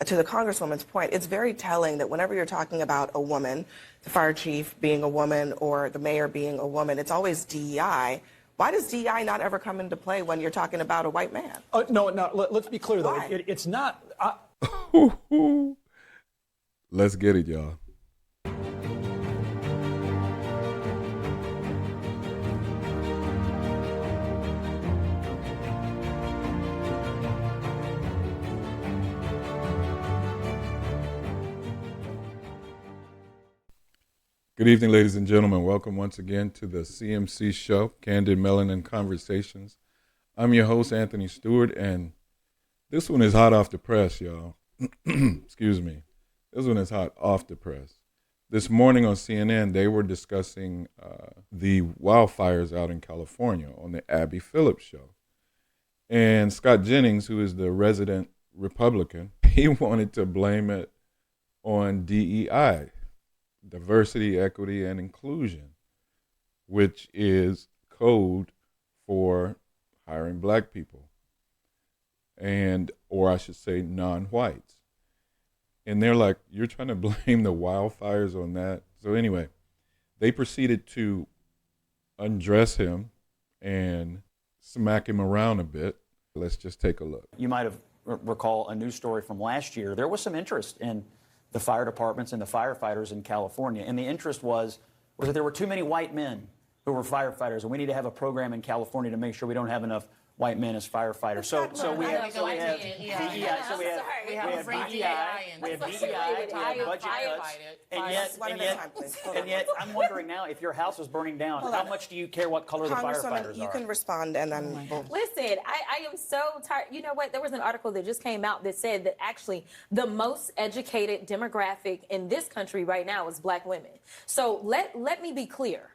to the Congresswoman's point, it's very telling that whenever you're talking about a woman, the fire chief being a woman or the mayor being a woman, it's always DEI. Why does DEI not ever come into play when you're talking about a white man? No, let's be clear, though. It's not... Let's get it, y'all. Good evening, ladies and gentlemen. Welcome once again to the CMC show, Candid Melanin Conversations. I'm your host, Anthony Stewart, and this one is hot off the press, y'all. Excuse me. This one is hot off the press. This morning on CNN, they were discussing the wildfires out in California on the Abby Phillip show. And Scott Jennings, who is the resident Republican, he wanted to blame it on DEI. Diversity, equity, and inclusion, which is code for hiring black people, or I should say non-whites. And they're like, you're trying to blame the wildfires on that? So anyway, they proceeded to undress him and smack him around a bit. Let's just take a look. You might have recall a news story from last year. There was some interest in the fire departments and the firefighters in California. And the interest was that there were too many white men who were firefighters, and we need to have a program in California to make sure we don't have enough white men as firefighters. So we have DEI, we have budget cuts, and yet I'm wondering now, if your house is burning down, how much do you care what color the firefighters are? You can respond, and then we'll... Listen, I am so tired. You know what? There was an article that just came out that said that actually the most educated demographic in this country right now is black women. So let me be clear.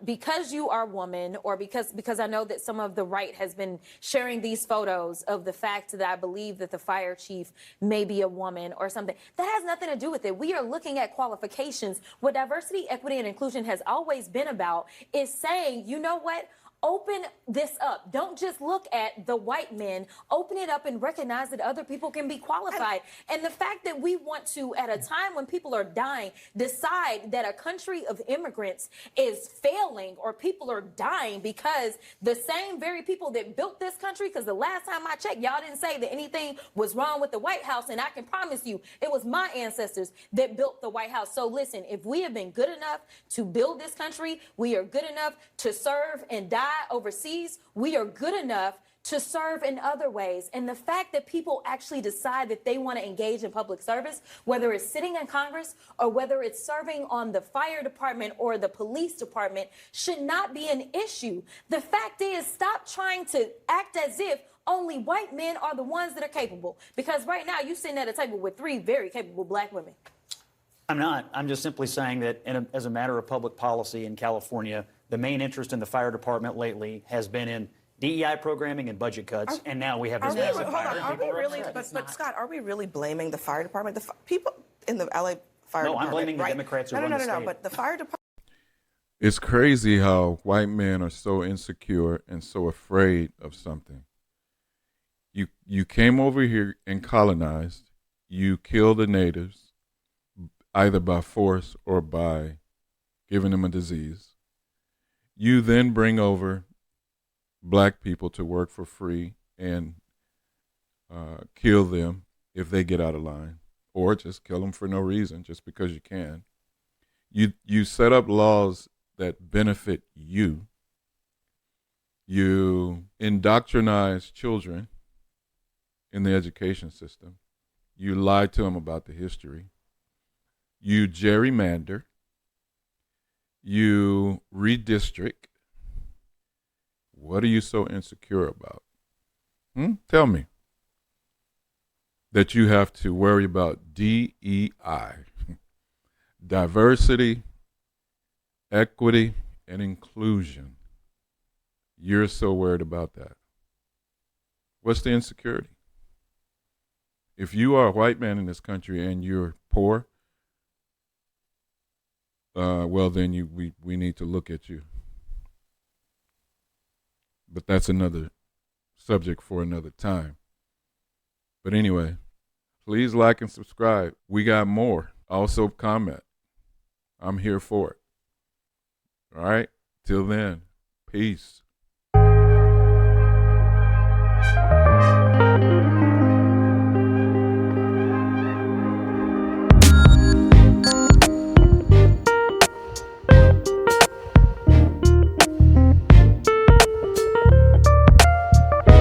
Because you are a woman, or because I know that some of the right has been sharing these photos of the fact that I believe that the fire chief may be a woman or something, that has nothing to do with it. We are looking at qualifications. What diversity, equity, and inclusion has always been about is saying, you know what? Open this up. Don't just look at the white men. Open it up and recognize that other people can be qualified. And the fact that we want to, at a time when people are dying, decide that a country of immigrants is failing or people are dying because the same very people that built this country, because the last time I checked, y'all didn't say that anything was wrong with the White House. And I can promise you, it was my ancestors that built the White House. So listen, if we have been good enough to build this country, we are good enough to serve and die overseas, we are good enough to serve in other ways. And the fact that people actually decide that they want to engage in public service, whether it's sitting in Congress or whether it's serving on the fire department or the police department, should not be an issue. The fact is, stop trying to act as if only white men are the ones that are capable. Because right now, you're sitting at a table with 3 very capable black women. I'm not. I'm just simply saying that as a matter of public policy in California, the main interest in the fire department lately has been in DEI programming and budget cuts, and now we have this massive fire. Are we really, but Scott, are we really blaming the fire department? The people in the LA fire department? No, I'm blaming the Democrats who run the state. No, but the fire department... It's crazy how white men are so insecure and so afraid of something. You came over here and colonized. You killed the natives, either by force or by giving them a disease. You then bring over black people to work for free and kill them if they get out of line, or just kill them for no reason, just because you can. You set up laws that benefit you. You indoctrinize children in the education system. You lie to them about the history. You gerrymander. You redistrict. What are you so insecure about? Tell me. That you have to worry about DEI, diversity, equity, and inclusion. You're so worried about that. What's the insecurity? If you are a white man in this country and you're poor, well, then we need to look at you. But that's another subject for another time. But anyway, Please like and subscribe. We got more. Also comment. I'm here for it. All right? Till then, peace.